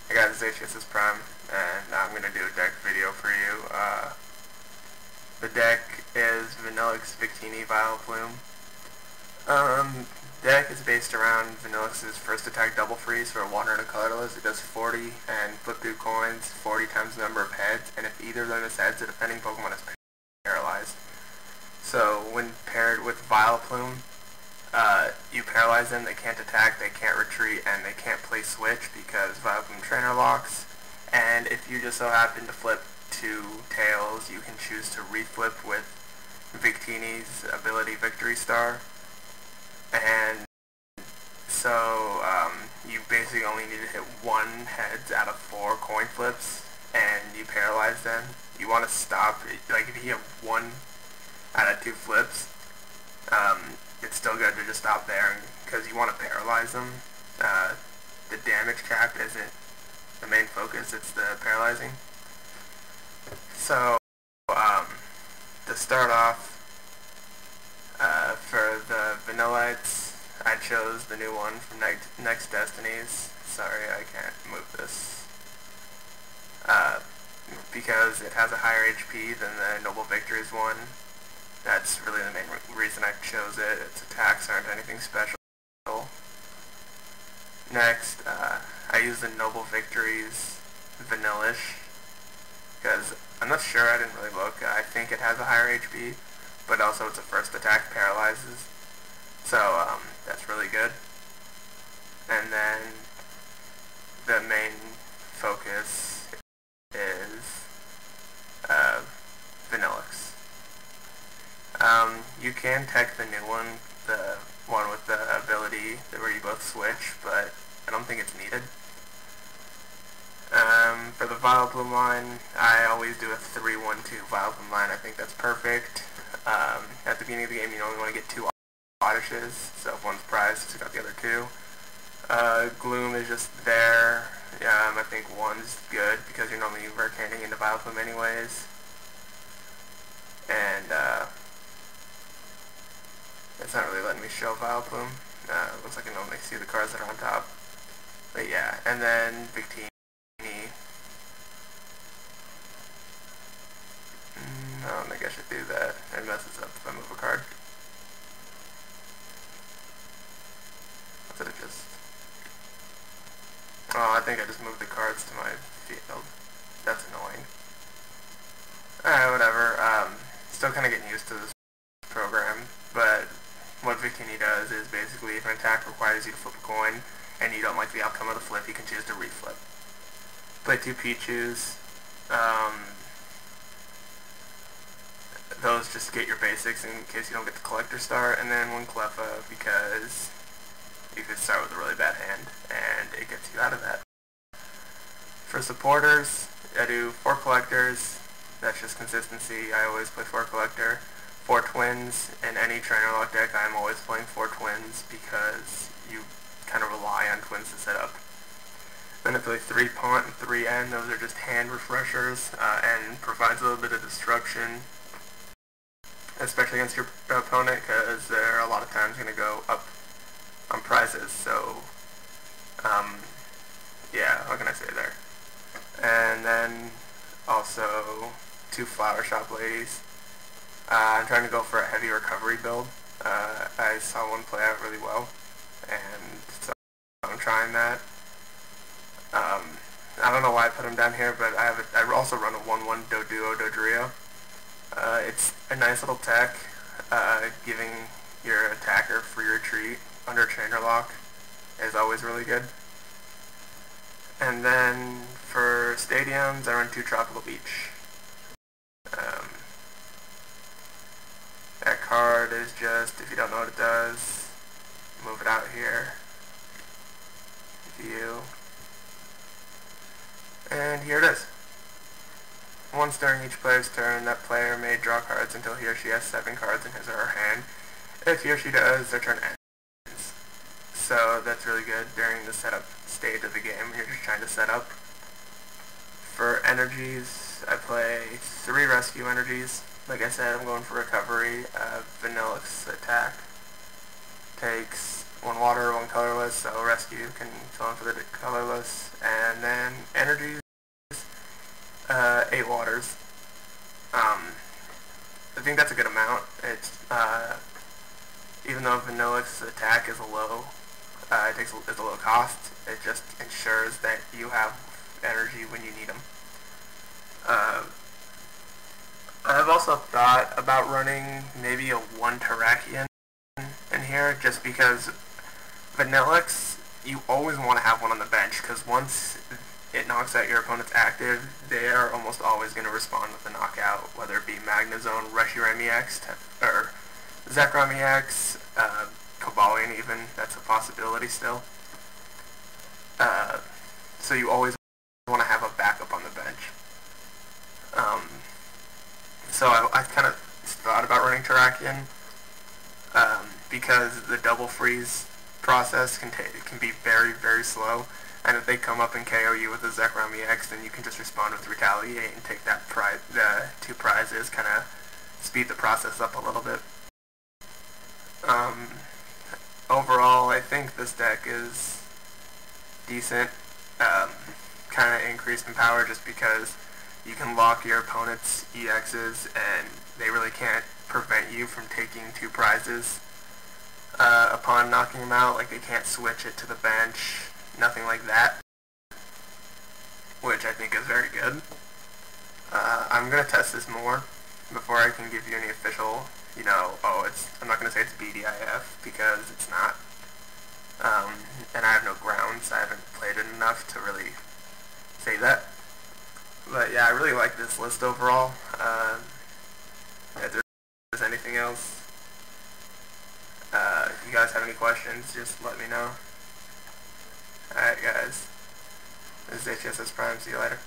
Hey guys, it's HSS Prime, and I'm going to do a deck video for you. The deck is Vanilluxe Victini Vileplume. Deck is based around Vanilluxe's first attack double freeze for a water and a colorless. It does 40 and flip 2 coins, 40 times the number of heads, and if either of them is heads, the defending Pokemon is paralyzed. So when paired with Vileplume, you paralyze them, they can't attack, they can't retreat, and they can't play switch because Vileplume trainer locks. And if you just so happen to flip 2 tails, you can choose to reflip with Victini's ability Victory Star. And so you basically only need to hit 1 heads out of 4 coin flips, and you paralyze them. You want to stop, like if you hit 1 out of 2 flips, it's still good to just stop there because you want to paralyze them. The damage cap isn't the main focus, it's the paralyzing. So, to start off, for the Vanillites, I chose the new one from Next Destinies. Sorry, I can't move this. Because it has a higher HP than the Noble Victories one. That's really the main reason I chose it. Its attacks aren't anything special. Next, I use the Noble Victories Vanillish, because I'm not sure, I didn't really look. I think it has a higher HP, but also its a first attack paralyzes. So, that's really good. And then, the main focus is Vanilluxe. You can tech the new one, the one with the ability where you both switch, but I don't think it's needed. For the Vileplume line, I always do a 3-1-2 Vileplume line. I think that's perfect. At the beginning of the game, you only want to get 2 Oddishes, so if one's prized, it's got the other 2. Gloom is just there. I think 1's good because you're normally Vercanning into Vileplume anyways. And, it's not really letting me show Vileplume. Looks like I can only see the cards that are on top. But yeah, and then Victini. I don't think I should do that. It messes up if I move a card. Instead of just... Oh, I think I just moved the cards to my field. That's annoying. Alright, whatever. Still kind of getting used to this program, but what Victini does is basically if an attack requires you to flip a coin and you don't like the outcome of the flip, you can choose to reflip. Play 2 Pichus. Those just get your basics in case you don't get the Collector Star, and then 1 Cleffa because you could start with a really bad hand and it gets you out of that. For supporters, I do 4 Collectors. That's just consistency. I always play 4 Collector. 4 Twins. In any trainer lock deck, I'm always playing 4 Twins because you kind of rely on Twins to set up. Then I play 3 Pont and 3 N. Those are just hand refreshers and provides a little bit of destruction, especially against your opponent because they're a lot of times going to go up on prizes. So, yeah, what can I say there? And then also 2 Flower Shop Ladies. I'm trying to go for a heavy recovery build. I saw one play out really well, and so I'm trying that. I don't know why I put them down here, but I also run a 1-1 Doduo Dodrio. It's a nice little tech, giving your attacker free retreat under trainer lock is always really good. And then for stadiums, I run 2 Tropical Beach. That card is just, if you don't know what it does, move it out here, view, and here it is. Once during each player's turn, that player may draw cards until he or she has 7 cards in his or her hand. If he or she does, their turn ends. So that's really good during the setup stage of the game when you're just trying to set up. For energies, I play 3 rescue energies. Like I said, I'm going for recovery. Vanilluxe attack takes one water, one colorless, so rescue can fill in for the colorless. And then energies, 8 waters. I think that's a good amount. It's even though Vanilluxe's attack is it's a low cost, it just ensures that you have energy when you need them. I've also thought about running maybe a 1 Terrakion in here, just because Vanilluxe, you always want to have one on the bench, because once it knocks out your opponent's active, they are almost always going to respond with a knockout, whether it be Magnezone, Reshiram EX, or Zekrom EX, Cobalion even, that's a possibility still. So you always want to have a backup on the bench. So I kind of thought about running Terrakion, because the double freeze process can be very, very slow, and if they come up and KO you with a Zekrom EX, then you can just respond with Retaliate and take that the 2 prizes, kind of speed the process up a little bit. Overall, I think this deck is decent, kind of increased in power just because you can lock your opponent's EXs and they really can't prevent you from taking 2 prizes upon knocking them out. Like, they can't switch it to the bench, nothing like that, which I think is very good. I'm going to test this more before I can give you any official, I'm not going to say it's BDIF, because it's not. And I have no grounds. I haven't played it enough to really say that. But yeah, I really like this list overall. If there's anything else, if you guys have any questions, just let me know. Alright guys, this is HSS Prime, see you later.